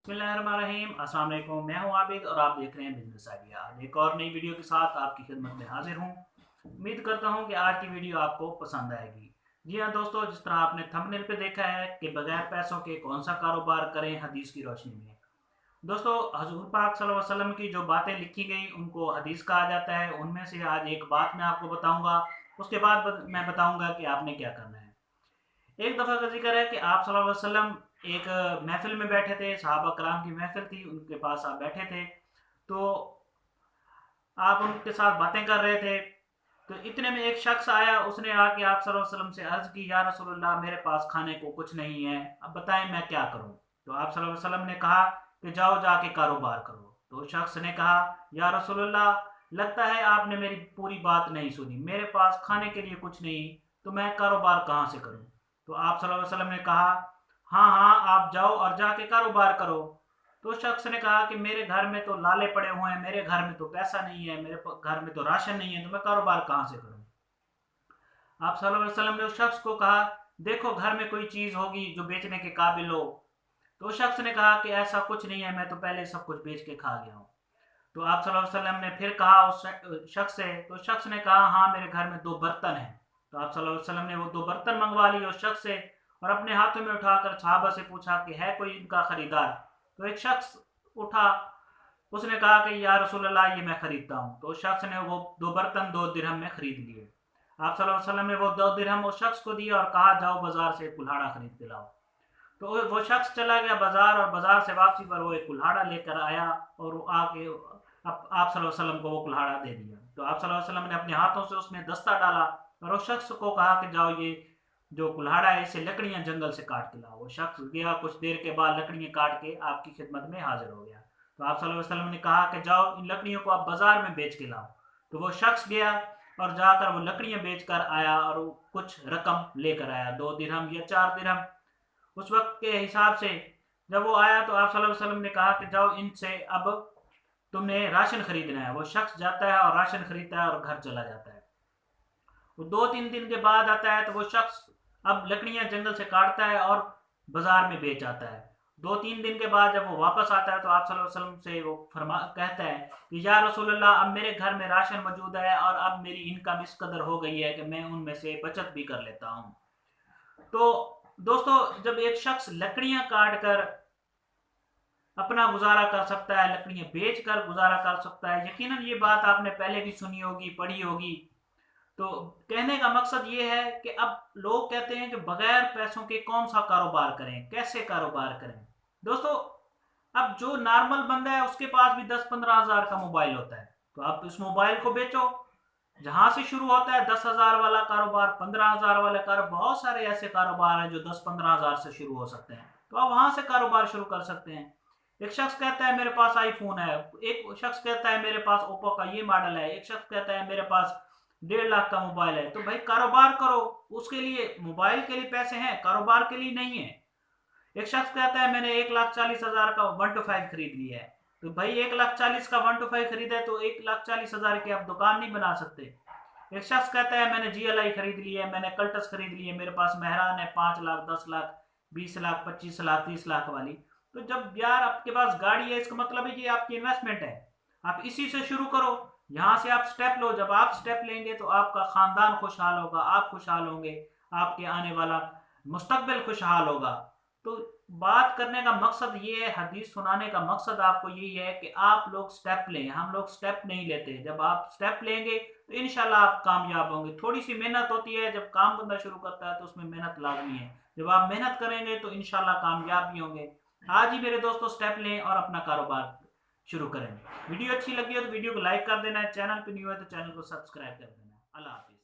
बिस्मिल्लाहिर्रहमानिर्रहीम। अस्सलाम वालेकुम। मैं हूं आबिद और आप देख रहे हैं बिजनेस आइडिया। आज एक और नई वीडियो के साथ आपकी खिदमत में हाजिर हूं। उम्मीद करता हूं कि आज की वीडियो आपको पसंद आएगी। जी हाँ दोस्तों, जिस तरह आपने थंबनेल पे देखा है कि बगैर पैसों के कौन सा कारोबार करें हदीस की रोशनी में। दोस्तों, हजूर पाक सल्लल्लाहु अलैहि वसल्लम की जो बातें लिखी गई उनको हदीस कहा जाता है। उनमें से आज एक बात मैं आपको बताऊंगा, उसके बाद मैं बताऊंगा कि आपने क्या करना है। एक दफ़ा का जिक्र है कि आप सल्लल्लाहु अलैहि वसल्लम एक महफिल में बैठे थे। सहाबा कराम की महफिल थी, उनके पास आप बैठे थे। तो आप उनके साथ बातें कर रहे थे। तो इतने में एक शख्स आया, उसने आके आप सल्लल्लाहु अलैहि वसल्लम से अर्ज की, या रसूलुल्लाह मेरे पास खाने को कुछ नहीं है, अब बताएं मैं क्या करूं। तो आप सल्लल्लाहु अलैहि वसल्लम ने कहा कि जाओ जाके कारोबार करो। तो शख्स ने कहा, या रसूलुल्लाह लगता है आपने मेरी पूरी बात नहीं सुनी, मेरे पास खाने के लिए कुछ नहीं, तो मैं कारोबार कहाँ से करूं। तो आप सल्लल्लाहु अलैहि वसल्लम ने कहा, हाँ हाँ आप जाओ और जाके कारोबार करो। तो शख्स ने कहा कि मेरे घर में तो लाले पड़े हुए हैं, मेरे घर में तो पैसा नहीं है, मेरे घर में तो राशन नहीं है, तो मैं कारोबार कहाँ से करूं। आप सल्लल्लाहु अलैहि वसल्लम ने उस शख्स को कहा, देखो घर में कोई चीज होगी जो बेचने के काबिल हो। तो उस शख्स ने कहा कि ऐसा कुछ नहीं है, मैं तो पहले सब कुछ बेच के खा गया हूँ। तो आप सल्लल्लाहु अलैहि वसल्लम ने फिर कहा उस शख्स से, तो उस शख्स ने कहा, हाँ मेरे घर में दो बर्तन हैं। तो आप सल्लल्लाहु अलैहि वसल्लम ने वो दो बर्तन मंगवा लिए उस शख्स से और अपने हाथों में उठाकर सहाबा से पूछा कि है कोई इनका खरीदार। तो एक शख्स उठा, उसने कहा कि या रसूलल्लाह ये मैं खरीदता हूँ। तो उस शख्स ने वो दो बर्तन 2 दिरहम में खरीद लिए। आप सल्लल्लाहु अलैहि वसल्लम ने वो 2 दिरहम उस शख्स को दिए और कहा, जाओ बाजार से एक कुल्हाड़ा खरीद के लाओ। तो वो शख्स चला गया बाजार और बाजार से वापसी पर वो एक कुल्हाड़ा लेकर आया और वो आके आप सल्लल्लाहु अलैहि वसल्लम को वो कुल्हाड़ा दे दिया। तो आप सल्लल्लाहु अलैहि वसल्लम ने अपने हाथों से उसमें दस्ता डाला और उस शख्स को कहा कि जाओ ये जो कुल्हाड़ा है इसे लकड़ियां जंगल से काट के लाओ। वो शख्स गया, कुछ देर के बाद लकड़ियां काट के आपकी खिदमत में हाजिर हो गया। तो आप सल्लल्लाहु अलैहि वसल्लम ने कहा कि जाओ इन लकड़ियों को आप बाजार में बेच के लाओ। तो वो शख्स गया और जाकर वो लकड़ियां बेच कर आया और वो कुछ रकम लेकर आया, 2 दिरहम या 4 दिरहम उस वक्त के हिसाब से। जब वो आया तो आप सल्लल्लाहु अलैहि वसल्लम ने कहा कि जाओ इनसे अब तुमने राशन खरीदना है। वो शख्स जाता है और राशन खरीदता है और घर चला जाता है। वो 2-3 दिन के बाद आता है तो वो शख्स अब लकड़ियां जंगल से काटता है और बाजार में बेच आता है। 2-3 दिन के बाद जब वो वापस आता है तो आप सल्लल्लाहु अलैहि वसल्लम से वो फरमा कहता है कि या रसूलुल्लाह अब मेरे घर में राशन मौजूद है और अब मेरी इनकम इस कदर हो गई है कि मैं उनमें से बचत भी कर लेता हूँ। तो दोस्तों, जब एक शख्स लकड़ियां काट कर अपना गुजारा कर सकता है, लकड़ियां बेच कर गुजारा कर सकता है, यकीनन ये बात आपने पहले भी सुनी होगी, पढ़ी होगी। तो कहने का मकसद ये है कि अब लोग कहते हैं कि बगैर पैसों के कौन सा कारोबार करें, कैसे कारोबार करें। दोस्तों, अब जो नॉर्मल बंदा है उसके पास भी 10-15 हजार का मोबाइल होता है, तो आप इस मोबाइल को बेचो। जहां से शुरू होता है 10 हजार वाला कारोबार, 15 हजार वाला कारोबार, बहुत सारे ऐसे कारोबार हैं जो 10-15 हजार से शुरू हो सकते हैं, तो आप वहां से कारोबार शुरू कर सकते हैं। एक शख्स कहता है मेरे पास आईफोन है, एक शख्स कहता है मेरे पास ओप्पो का ये मॉडल है, एक शख्स कहता है मेरे पास 1.5 लाख का मोबाइल है। तो भाई कारोबार करो, उसके लिए मोबाइल के लिए पैसे हैं, कारोबार के लिए नहीं है। एक शख्स कहता है मैंने 1,40,000 का 1 to 5 खरीद लिया है। तो भाई 1,40,000 का 1 to 5 खरीदा है तो 1,40,000 की आप दुकान नहीं बना सकते। एक शख्स कहता है मैंने GLI खरीद ली है, मैंने कल्टस खरीद ली है, मेरे पास मेहरान है 5 लाख, 10 लाख, 20 लाख, 25 लाख, 30 लाख वाली। तो जब यार आपके पास गाड़ी है, इसका मतलब है कि आपकी इन्वेस्टमेंट है, आप इसी से शुरू करो। यहाँ से आप स्टेप लो, जब आप स्टेप लेंगे तो आपका खानदान खुशहाल होगा, आप खुशहाल होंगे, आपके आने वाला मुस्तकबिल खुशहाल होगा। तो बात करने का मकसद ये है, हदीस सुनाने का मकसद आपको यही है कि आप लोग स्टेप लें। हम लोग स्टेप नहीं लेते, जब आप स्टेप लेंगे तो इंशाल्लाह आप कामयाब होंगे। थोड़ी सी मेहनत होती है, जब काम बंदा शुरू करता है तो उसमें मेहनत लाजमी है। जब आप मेहनत करेंगे तो इंशाल्लाह कामयाब भी होंगे। आज ही मेरे दोस्तों स्टेप लें और अपना कारोबार शुरू करें। वीडियो अच्छी लगी हो तो वीडियो को लाइक कर देना है, चैनल पे न्यू है तो चैनल को सब्सक्राइब कर देना। अल्लाह हाफिज।